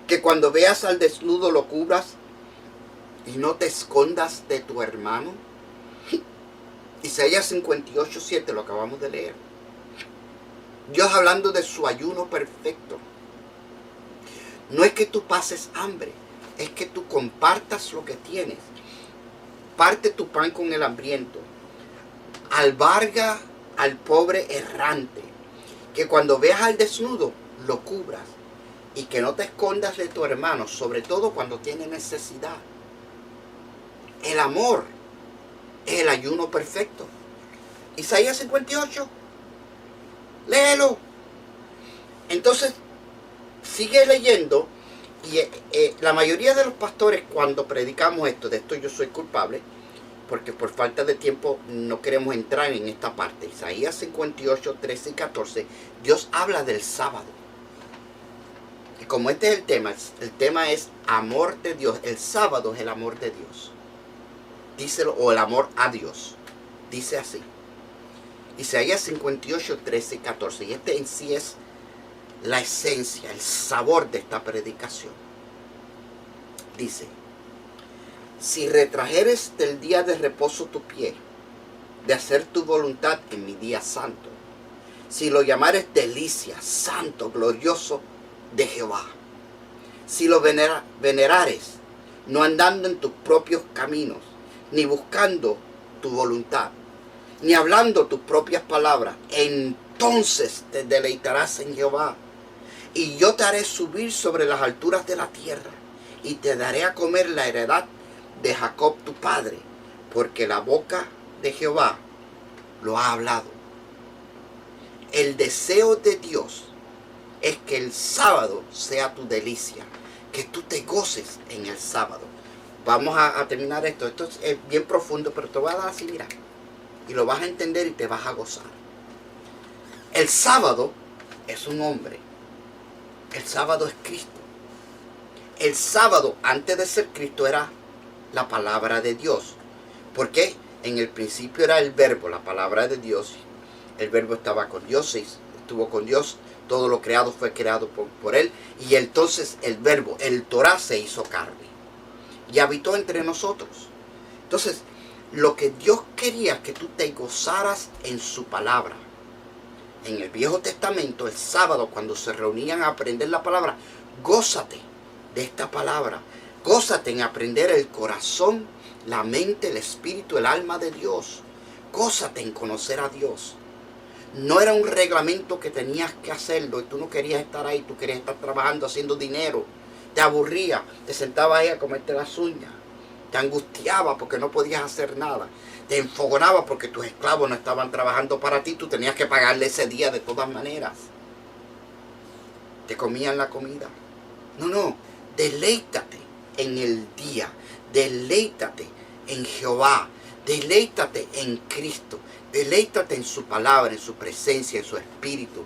que cuando veas al desnudo lo cubras y no te escondas de tu hermano. Isaías 58:7, lo acabamos de leer. Dios hablando de su ayuno perfecto. No es que tú pases hambre, es que tú compartas lo que tienes. Parte tu pan con el hambriento. Alberga al pobre errante. Que cuando veas al desnudo, lo cubras. Y que no te escondas de tu hermano, sobre todo cuando tiene necesidad. El amor es el ayuno perfecto. Isaías 58. Léelo. Entonces, sigue leyendo. Y la mayoría de los pastores, cuando predicamos de esto yo soy culpable, porque por falta de tiempo no queremos entrar en esta parte. Isaías 58, 13 y 14, Dios habla del sábado. Y como este es el tema es amor de Dios. El sábado es el amor de Dios. Díselo, o el amor a Dios. Dice así. Isaías 58, 13 y 14. Y este en sí es la esencia, el sabor de esta predicación. Dice, si retrajeres del día de reposo tu pie, de hacer tu voluntad en mi día santo, si lo llamares delicia, santo, glorioso de Jehová, si lo venerares, no andando en tus propios caminos, ni buscando tu voluntad, ni hablando tus propias palabras, entonces te deleitarás en Jehová, y yo te haré subir sobre las alturas de la tierra, y te daré a comer la heredad de Jacob tu padre, porque la boca de Jehová lo ha hablado. El deseo de Dios es que el sábado sea tu delicia, que tú te goces en el sábado. Vamos a terminar esto. Esto es bien profundo, pero te voy a dar así, mira. Y lo vas a entender y te vas a gozar. El sábado es un hombre. El sábado es Cristo. El sábado, antes de ser Cristo, era la palabra de Dios. Porque en el principio era el verbo, la palabra de Dios. El verbo estaba con Dios, estuvo con Dios. Todo lo creado fue creado por él. Y entonces el verbo, el Torah, se hizo carne. Y habitó entre nosotros. Entonces, lo que Dios quería que tú te gozaras en su palabra. En el Viejo Testamento, el sábado, cuando se reunían a aprender la palabra, gózate de esta palabra. Gózate en aprender el corazón, la mente, el espíritu, el alma de Dios. Gózate en conocer a Dios. No era un reglamento que tenías que hacerlo y tú no querías estar ahí, tú querías estar trabajando, haciendo dinero. Te aburría, te sentabas ahí a comerte las uñas. Te angustiaba porque no podías hacer nada. Te enfogonaba porque tus esclavos no estaban trabajando para ti. Tú tenías que pagarle ese día de todas maneras. Te comían la comida. No, deleítate en el día. Deleítate en Jehová. Deleítate en Cristo. Deleítate en su palabra, en su presencia, en su espíritu.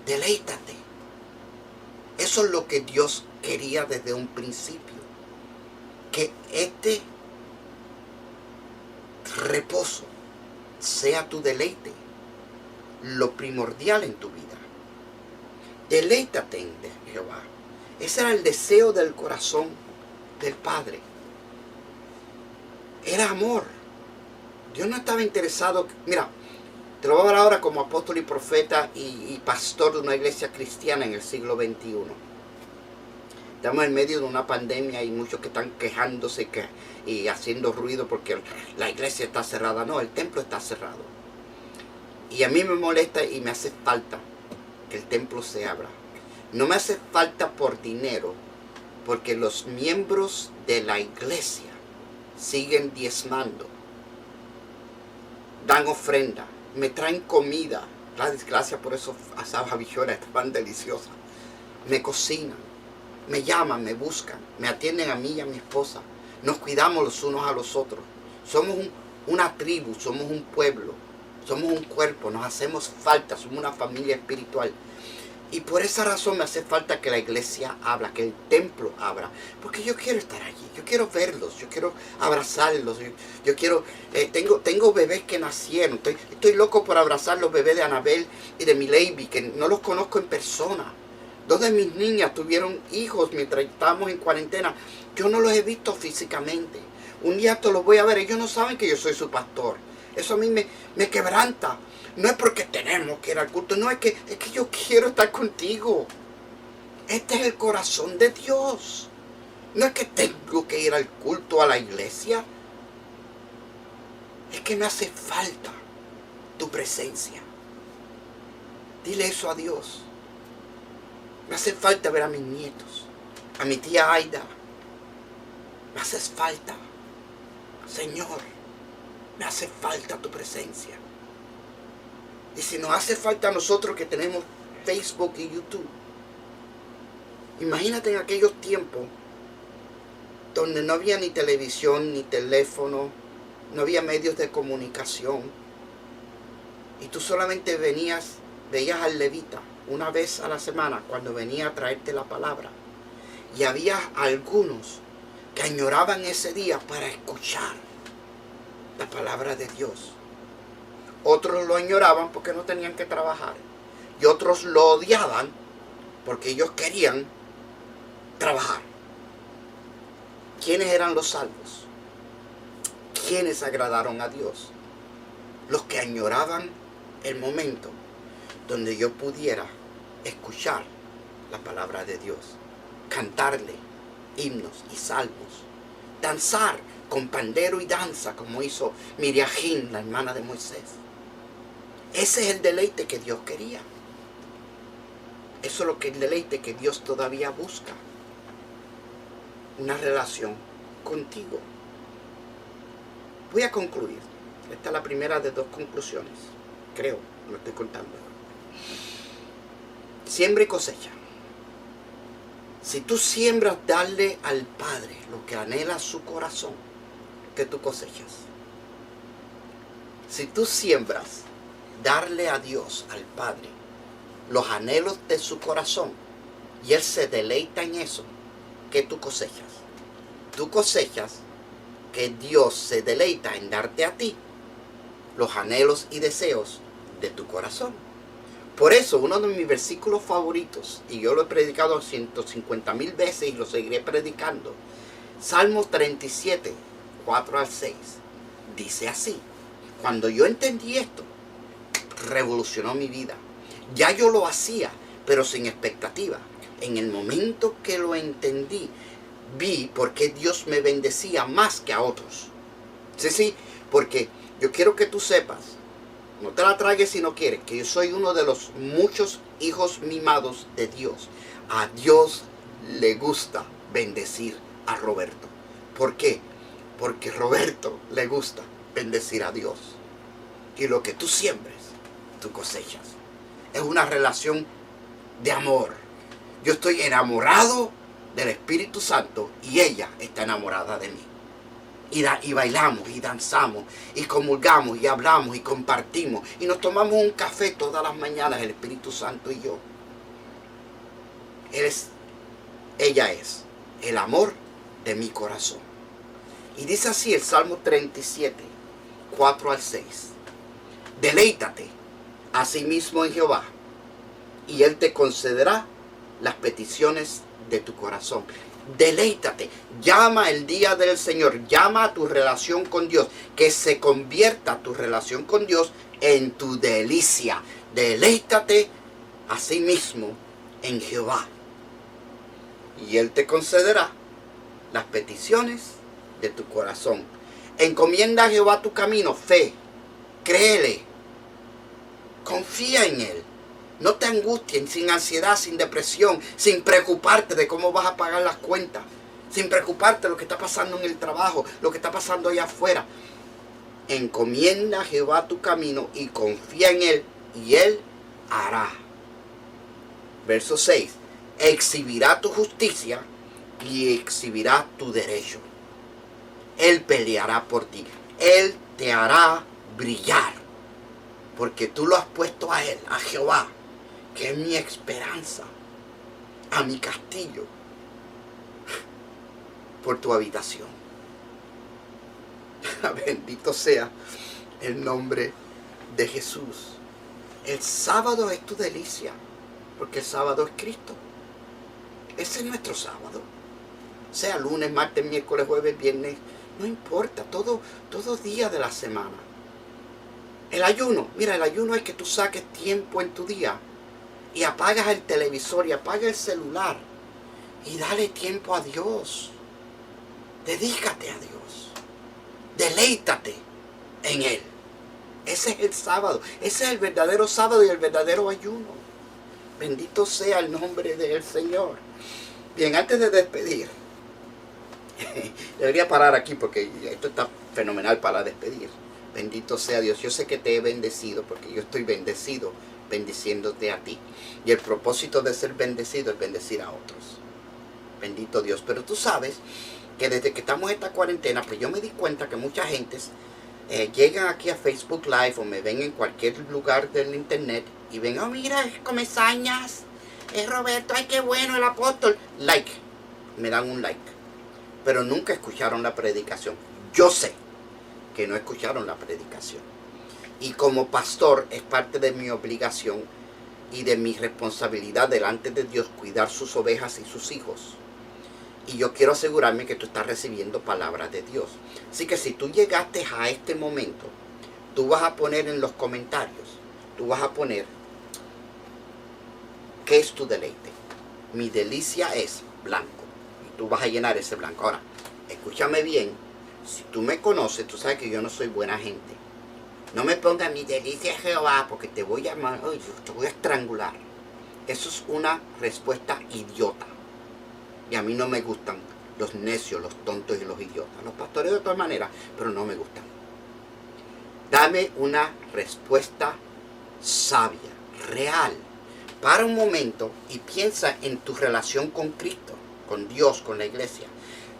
Deleítate. Eso es lo que Dios quería desde un principio. Que este reposo sea tu deleite, lo primordial en tu vida. Deleítate en Jehová. Ese era el deseo del corazón del Padre. Era amor. Dios no estaba interesado. Mira, te lo voy a hablar ahora como apóstol y profeta y pastor de una iglesia cristiana en el siglo XXI. Estamos en medio de una pandemia y muchos que están quejándose y haciendo ruido porque la iglesia está cerrada. No, el templo está cerrado. Y a mí me molesta y me hace falta que el templo se abra. No me hace falta por dinero, porque los miembros de la iglesia siguen diezmando. Dan ofrenda, me traen comida. Gracias por eso esas habichuelas estaban deliciosas. Me cocinan. Me llaman, me buscan, me atienden a mí y a mi esposa. Nos cuidamos los unos a los otros. Somos una tribu, somos un pueblo, somos un cuerpo, nos hacemos falta, somos una familia espiritual. Y por esa razón me hace falta que la iglesia abra, que el templo abra. Porque yo quiero estar allí, yo quiero verlos, yo quiero abrazarlos. Yo quiero, tengo bebés que nacieron. Estoy loco por abrazar los bebés de Anabel y de Mileibi, que no los conozco en persona. 2 de mis niñas tuvieron hijos mientras estábamos en cuarentena. Yo no los he visto físicamente. Un día te los voy a ver. Ellos no saben que yo soy su pastor. Eso a mí me quebranta. No es porque tenemos que ir al culto. No, es que yo quiero estar contigo. Este es el corazón de Dios. No es que tengo que ir al culto, a la iglesia. Es que me hace falta tu presencia. Dile eso a Dios. Me hace falta ver a mis nietos, a mi tía Aida. Me haces falta. Señor, me hace falta tu presencia. Y si nos hace falta a nosotros que tenemos Facebook y YouTube, imagínate en aquellos tiempos donde no había ni televisión, ni teléfono, no había medios de comunicación. Y tú solamente veías al levita una vez a la semana cuando venía a traerte la palabra. Y había algunos que añoraban ese día para escuchar la palabra de Dios. Otros lo añoraban porque no tenían que trabajar. Y otros lo odiaban porque ellos querían trabajar. ¿Quiénes eran los salvos? ¿Quiénes agradaron a Dios? Los que añoraban el momento donde yo pudiera escuchar la palabra de Dios, cantarle himnos y salmos, danzar con pandero y danza como hizo Miriam, la hermana de Moisés. Ese es el deleite que Dios quería. Eso es lo que el deleite que Dios todavía busca. Una relación contigo. Voy a concluir. Esta es la primera de 2 conclusiones. Creo, lo estoy contando. Siembra y cosecha. Si tú siembras darle al Padre lo que anhela su corazón, ¿qué tú cosechas? Si tú siembras darle a Dios, al Padre, los anhelos de su corazón, y Él se deleita en eso, ¿qué tú cosechas? Tú cosechas que Dios se deleita en darte a ti los anhelos y deseos de tu corazón. Por eso, uno de mis versículos favoritos, y yo lo he predicado 150,000 veces y lo seguiré predicando, Salmo 37, 4 al 6, dice así: cuando yo entendí esto, revolucionó mi vida. Ya yo lo hacía, pero sin expectativa. En el momento que lo entendí, vi por qué Dios me bendecía más que a otros. Sí, porque yo quiero que tú sepas, no te la tragues si no quieres, que yo soy uno de los muchos hijos mimados de Dios. A Dios le gusta bendecir a Roberto. ¿Por qué? Porque Roberto le gusta bendecir a Dios. Y lo que tú siembres, tú cosechas. Es una relación de amor. Yo estoy enamorado del Espíritu Santo y ella está enamorada de mí. Y bailamos y danzamos y comulgamos y hablamos y compartimos y nos tomamos un café todas las mañanas, el Espíritu Santo y yo. Ella es el amor de mi corazón. Y dice así el Salmo 37, 4 al 6. Deleítate asimismo en Jehová, y Él te concederá las peticiones de tu corazón. Deleítate, llama el día del Señor, llama a tu relación con Dios, que se convierta tu relación con Dios en tu delicia. Deleítate asimismo en Jehová, y Él te concederá las peticiones de tu corazón. Encomienda a Jehová tu camino, fe, créele, confía en Él. No te angustien, sin ansiedad, sin depresión, sin preocuparte de cómo vas a pagar las cuentas, sin preocuparte de lo que está pasando en el trabajo, lo que está pasando allá afuera. Encomienda a Jehová tu camino y confía en Él, y Él hará. Verso 6. Exhibirá tu justicia y exhibirá tu derecho. Él peleará por ti. Él te hará brillar, porque tú lo has puesto a Él, a Jehová, que es mi esperanza, a mi castillo, por tu habitación. Bendito sea el nombre de Jesús. El sábado es tu delicia, porque el sábado es Cristo. Ese es nuestro sábado. Sea lunes, martes, miércoles, jueves, viernes, no importa, todo día de la semana. El ayuno, mira, el ayuno es que tú saques tiempo en tu día y apagas el televisor y apagas el celular y dale tiempo a Dios. Dedícate a Dios. Deleítate en Él. Ese es el sábado. Ese es el verdadero sábado y el verdadero ayuno. Bendito sea el nombre del Señor. Bien, antes de despedir, debería parar aquí porque esto está fenomenal para despedir. Bendito sea Dios. Yo sé que te he bendecido porque yo estoy bendecido bendiciéndote a ti. Y el propósito de ser bendecido es bendecir a otros. Bendito Dios. Pero tú sabes que desde que estamos en esta cuarentena, pues yo me di cuenta que mucha gente llegan aquí a Facebook Live o me ven en cualquier lugar del internet y ven, oh mira, es Comezañas, es Roberto, ay qué bueno el apóstol. Like, me dan un like. Pero nunca escucharon la predicación. Yo sé que no escucharon la predicación. Y como pastor es parte de mi obligación y de mi responsabilidad delante de Dios cuidar sus ovejas y sus hijos. Y yo quiero asegurarme que tú estás recibiendo palabras de Dios. Así que si tú llegaste a este momento, tú vas a poner en los comentarios, tú vas a poner, ¿qué es tu deleite? Mi delicia es blanco. Y tú vas a llenar ese blanco. Ahora, escúchame bien. Si tú me conoces, tú sabes que yo no soy buena gente. No me pongas mi delicia Jehová porque te voy a te voy a estrangular. Eso es una respuesta idiota. Y a mí no me gustan los necios, los tontos y los idiotas. Los pastores de todas maneras, pero no me gustan. Dame una respuesta sabia, real. para un momento y piensa en tu relación con Cristo, con Dios, con la iglesia.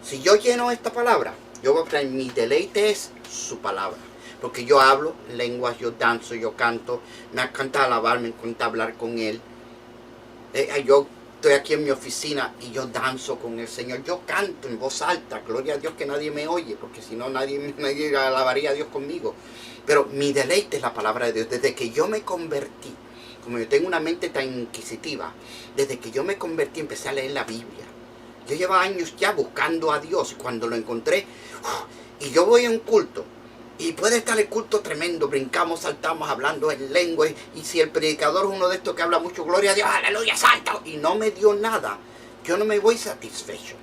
Si yo lleno esta palabra, yo voy a traer mi deleite es su palabra. Porque yo hablo lenguas, yo danzo, yo canto, me encanta alabar, me encanta hablar con Él. Yo estoy aquí en mi oficina y yo danzo con el Señor. Yo canto en voz alta, gloria a Dios que nadie me oye, porque si no nadie alabaría a Dios conmigo. Pero mi deleite es la palabra de Dios. Desde que yo me convertí, como yo tengo una mente tan inquisitiva, desde que yo me convertí empecé a leer la Biblia. Yo llevaba años ya buscando a Dios y cuando lo encontré, y yo voy a un culto, y puede estar el culto tremendo, brincamos, saltamos, hablando en lengua, y si el predicador es uno de estos que habla mucho, gloria a Dios, aleluya, santo, y no me dio nada, yo no me voy satisfecho.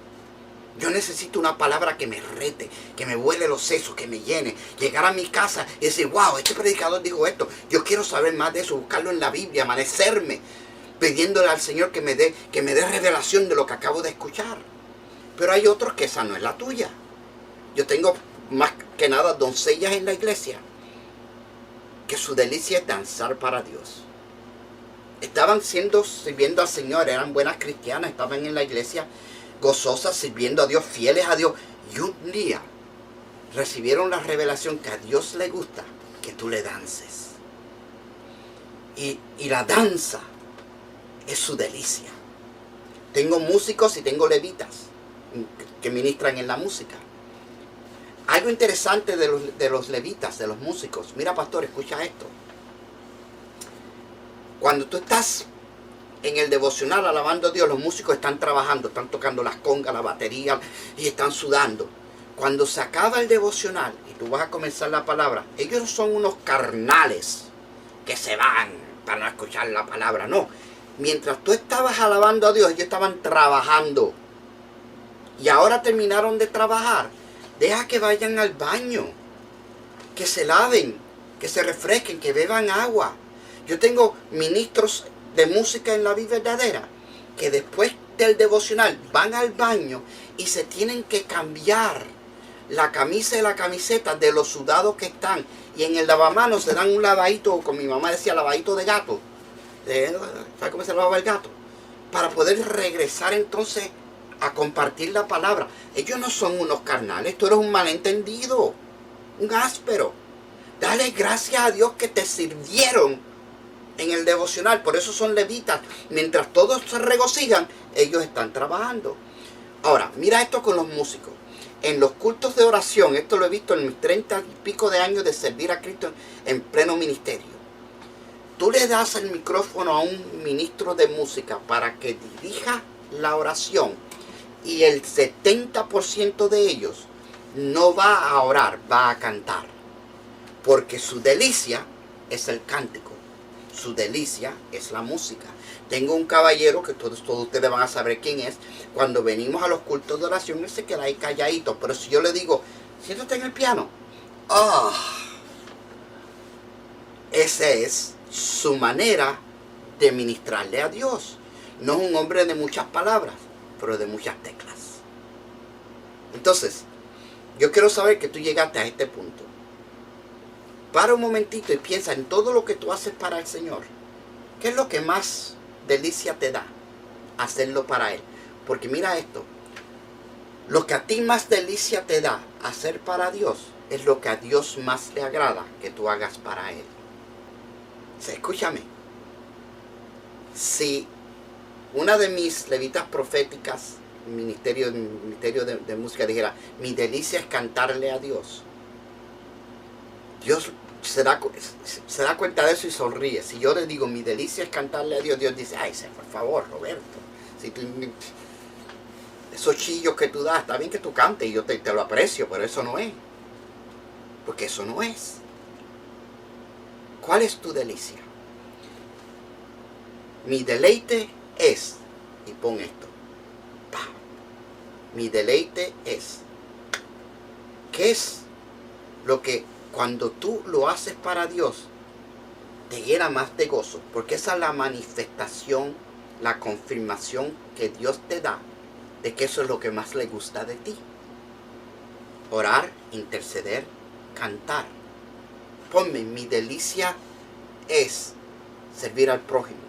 Yo necesito una palabra que me rete, que me vuele los sesos, que me llene. Llegar a mi casa y decir, wow, este predicador dijo esto. Yo quiero saber más de eso, buscarlo en la Biblia, amanecerme, pidiéndole al Señor que me dé revelación de lo que acabo de escuchar. Pero hay otros que esa no es la tuya. Yo tengo más que nada doncellas en la iglesia, que su delicia es danzar para Dios. Estaban sirviendo al Señor, eran buenas cristianas, estaban en la iglesia gozosas, sirviendo a Dios, fieles a Dios. Y un día recibieron la revelación que a Dios le gusta que tú le dances. Y la danza es su delicia. Tengo músicos y tengo levitas que ministran en la música. Algo interesante de los levitas, de los músicos. Mira, pastor, escucha esto. Cuando tú estás en el devocional alabando a Dios, los músicos están trabajando, están tocando las congas, la batería y están sudando. Cuando se acaba el devocional y tú vas a comenzar la palabra, ellos son unos carnales que se van para no escuchar la palabra. No, mientras tú estabas alabando a Dios, ellos estaban trabajando. Y ahora terminaron de trabajar. Deja que vayan al baño, que se laven, que se refresquen, que beban agua. Yo tengo ministros de música en la vida verdadera que después del devocional van al baño y se tienen que cambiar la camisa y la camiseta de los sudados que están, y en el lavamanos se dan un lavadito, como mi mamá decía, lavadito de gato. ¿Sabes cómo se lavaba el gato? Para poder regresar entonces a compartir la palabra. Ellos no son unos carnales, tú eres un malentendido, un áspero. Dale gracias a Dios que te sirvieron en el devocional. Por eso son levitas. Mientras todos se regocijan, ellos están trabajando. Ahora, mira esto con los músicos. En los cultos de oración, esto lo he visto en mis 30 y pico de años de servir a Cristo en pleno ministerio. Tú le das el micrófono a un ministro de música para que dirija la oración y el 70% de ellos no va a orar, va a cantar. Porque su delicia es el cántico. Su delicia es la música. Tengo un caballero que todos ustedes van a saber quién es. Cuando venimos a los cultos de oración, él se queda ahí calladito. Pero si yo le digo, siéntate en el piano. ¡Ah! Esa es su manera de ministrarle a Dios. No es un hombre de muchas palabras, pero de muchas teclas. Entonces, yo quiero saber que tú llegaste a este punto. Para un momentito y piensa en todo lo que tú haces para el Señor. ¿Qué es lo que más delicia te da? Hacerlo para Él. Porque mira esto. Lo que a ti más delicia te da hacer para Dios es lo que a Dios más le agrada que tú hagas para Él. O sea, escúchame. Si una de mis levitas proféticas, ministerio de música, dijera, mi delicia es cantarle a Dios, Dios se da cuenta de eso y sonríe. Si yo le digo, mi delicia es cantarle a Dios, Dios dice, ay, por favor, Roberto, si tú, esos chillos que tú das, está bien que tú cantes y yo te lo aprecio, pero eso no es. Porque eso no es. ¿Cuál es tu delicia? Mi deleite es, y pon esto, ¡pah! Mi deleite es, ¿qué es lo que cuando tú lo haces para Dios te llena más de gozo? Porque esa es la manifestación, la confirmación que Dios te da de que eso es lo que más le gusta de ti. Orar, interceder, cantar. Ponme, mi delicia es servir al prójimo.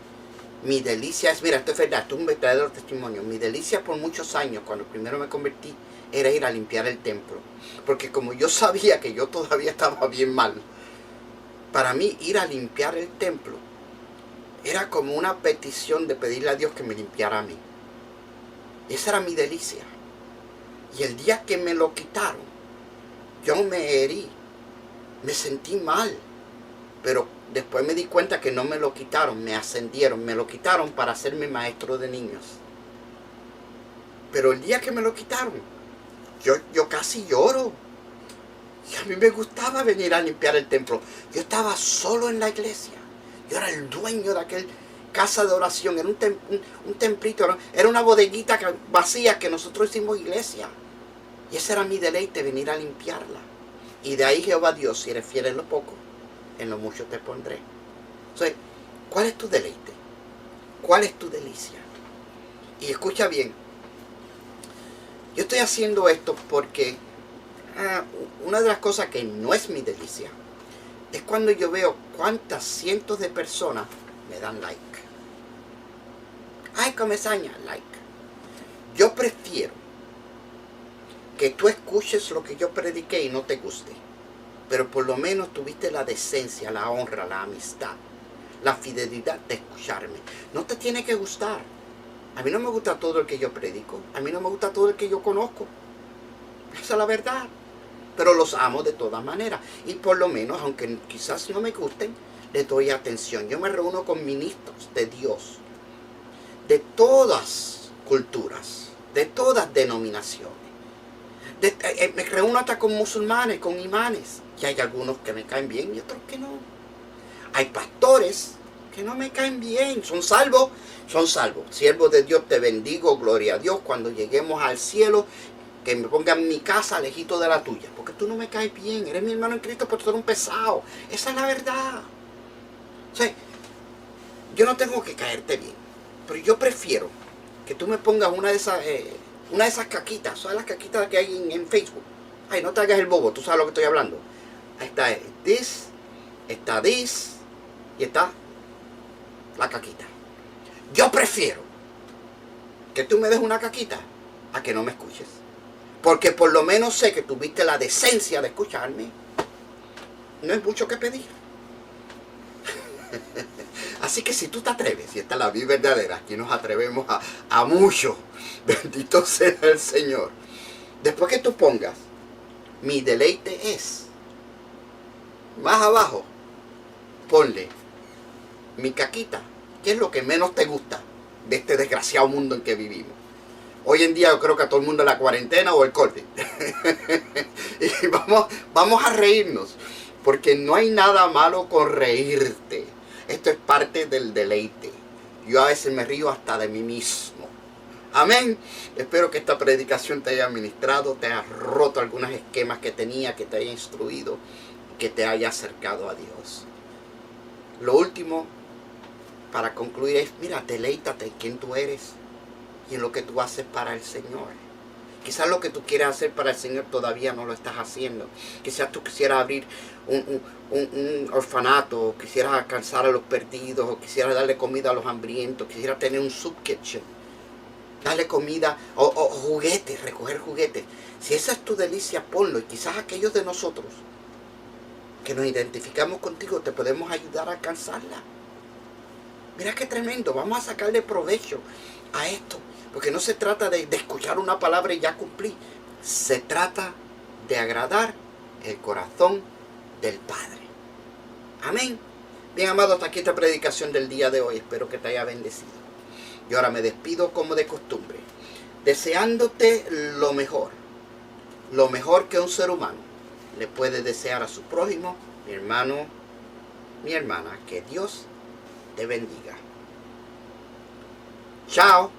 Mi delicia es, mira, esto es verdad, esto es un verdadero testimonio. Mi delicia por muchos años, cuando primero me convertí, era ir a limpiar el templo. Porque como yo sabía que yo todavía estaba bien mal, para mí ir a limpiar el templo era como una petición de pedirle a Dios que me limpiara a mí. Esa era mi delicia. Y el día que me lo quitaron, yo me herí, me sentí mal. Pero después me di cuenta que no me lo quitaron, me ascendieron, me lo quitaron para hacerme maestro de niños. Pero el día que me lo quitaron, yo casi lloro. Y a mí me gustaba venir a limpiar el templo. Yo estaba solo en la iglesia. Yo era el dueño de aquel casa de oración. Era un templito, ¿no? Era una bodeguita vacía que nosotros hicimos iglesia. Y ese era mi deleite, venir a limpiarla. Y de ahí Jehová Dios, si eres fiel en lo poco, en lo mucho te pondré. Entonces, ¿cuál es tu deleite? ¿Cuál es tu delicia? Y escucha bien. Yo estoy haciendo esto porque una de las cosas que no es mi delicia es cuando yo veo cuántas cientos de personas me dan like. Ay, comezaña, like. Yo prefiero que tú escuches lo que yo prediqué y no te guste, pero por lo menos tuviste la decencia, la honra, la amistad, la fidelidad de escucharme. No te tiene que gustar. A mí no me gusta todo el que yo predico. A mí no me gusta todo el que yo conozco. Esa es la verdad. Pero los amo de todas maneras. Y por lo menos, aunque quizás no me gusten, les doy atención. Yo me reúno con ministros de Dios, de todas culturas, de todas denominaciones. Me reúno hasta con musulmanes, con imanes. Y hay algunos que me caen bien y otros que no. Hay pastores que no me caen bien. Son salvos. Son salvos. Siervo de Dios, te bendigo. Gloria a Dios. Cuando lleguemos al cielo, que me pongan mi casa lejito de la tuya. Porque tú no me caes bien. Eres mi hermano en Cristo, pero tú eres un pesado. Esa es la verdad. O sea, yo no tengo que caerte bien. Pero yo prefiero que tú me pongas una de esas caquitas. ¿Sabes las caquitas que hay en Facebook? Ay, no te hagas el bobo. Tú sabes lo que estoy hablando. Ahí está this, está this y está la caquita. Yo prefiero que tú me des una caquita a que no me escuches. Porque por lo menos sé que tuviste la decencia de escucharme. No es mucho que pedir. Así que si tú te atreves, y esta es la vida verdadera, aquí nos atrevemos a mucho. Bendito sea el Señor. Después que tú pongas, mi deleite es, más abajo, ponle mi caquita, que es lo que menos te gusta de este desgraciado mundo en que vivimos. Hoy en día yo creo que a todo el mundo la cuarentena o el COVID. Y vamos a reírnos, porque no hay nada malo con reírte. Esto es parte del deleite. Yo a veces me río hasta de mí mismo. Amén. Espero que esta predicación te haya ministrado, te haya roto algunos esquemas que tenía, que te haya instruido, que te haya acercado a Dios. Lo último, para concluir, es, mira, deleítate en quién tú eres y en lo que tú haces para el Señor. Quizás lo que tú quieres hacer para el Señor todavía no lo estás haciendo. Quizás tú quisieras abrir un orfanato, o quisieras alcanzar a los perdidos, o quisieras darle comida a los hambrientos, quisieras tener un soup kitchen, darle comida o juguetes, recoger juguetes. Si esa es tu delicia, ponlo. Y quizás aquellos de nosotros que nos identificamos contigo te podemos ayudar a alcanzarla. Mira qué tremendo. Vamos a sacarle provecho a esto. Porque no se trata de escuchar una palabra y ya cumplir. Se trata de agradar el corazón del Padre. Amén. Bien, amado, hasta aquí esta predicación del día de hoy. Espero que te haya bendecido. Y ahora me despido como de costumbre, deseándote lo mejor que un ser humano le puede desear a su prójimo. Mi hermano, mi hermana, que Dios te bendiga. Chao.